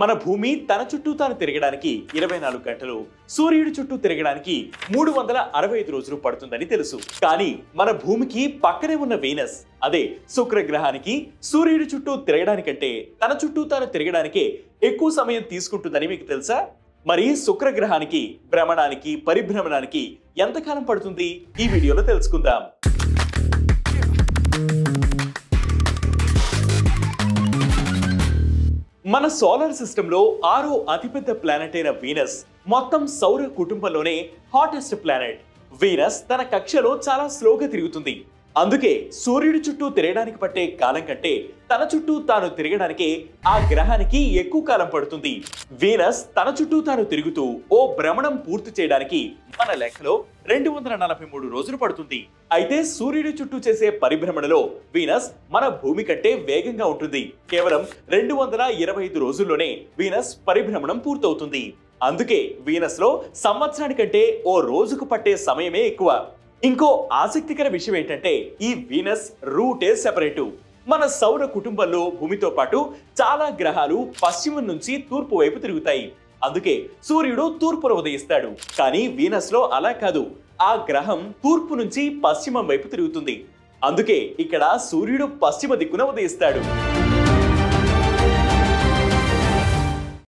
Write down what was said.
మన భూమి తన చుట్టూ తాను తిరగడానికి 24 గంటలు, సూర్యుడి చుట్టూ తిరగడానికి 365 రోజులు పడుతుందని తెలుసు. కానీ మన భూమికి పక్కనే ఉన్న వీనస్, అదే శుక్రగ్రహానికి సూర్యుడి చుట్టూ తిరగడానికంటే తన చుట్టూ తాను తిరగడానికే ఎక్కువ సమయం తీసుకుంటుందని మీకు తెలుసా? మరి శుక్రగ్రహానికి భ్రమణానికి, పరిభ్రమణానికి ఎంతకాలం పడుతుంది? ఈ వీడియోలో తెలుసుకుందాం. మన సోలార్ సిస్టంలో 6వ అతిపెద్ద ప్లానెట్ అయిన వీనస్ మొత్తం సౌర కుటుంబంలోనే హాటెస్ట్ ప్లానెట్. వీనస్ తన కక్షలో చాలా స్లోగా తిరుగుతుంది. అందుకే సూర్యుడి చుట్టూ తిరగడానికి పట్టే కాలం కంటే తన చుట్టూ తాను తిరగడానికే ఆ గ్రహానికి ఎక్కువ కాలం పడుతుంది. వీనస్ తన చుట్టూ తాను తిరుగుతూ ఓ భ్రమణం పూర్తి చేయడానికి మన లెక్కలో 243 రోజులు పడుతుంది. అయితే సూర్యుడి చుట్టూ చేసే పరిభ్రమణలో వీనస్ మన భూమి కంటే వేగంగా ఉంటుంది. కేవలం 225 రోజుల్లోనే వీనస్ పరిభ్రమణం పూర్తవుతుంది. అందుకే వీనస్ లో సంవత్సరానికంటే ఓ రోజుకు పట్టే సమయమే ఎక్కువ. ఇంకో ఆసక్తికర విషయం ఏంటంటే ఈ వీనస్ రూటే సెపరేటు. మన సౌర కుటుంబంలో భూమితో పాటు చాలా గ్రహాలు పశ్చిమం నుంచి తూర్పు వైపు తిరుగుతాయి. అందుకే సూర్యుడు తూర్పున ఉదయిస్తాడు. కానీ వీనస్ లో అలా కాదు, ఆ గ్రహం తూర్పు నుంచి పశ్చిమం వైపు తిరుగుతుంది. అందుకే ఇక్కడ సూర్యుడు పశ్చిమ దిక్కున ఉదయిస్తాడు.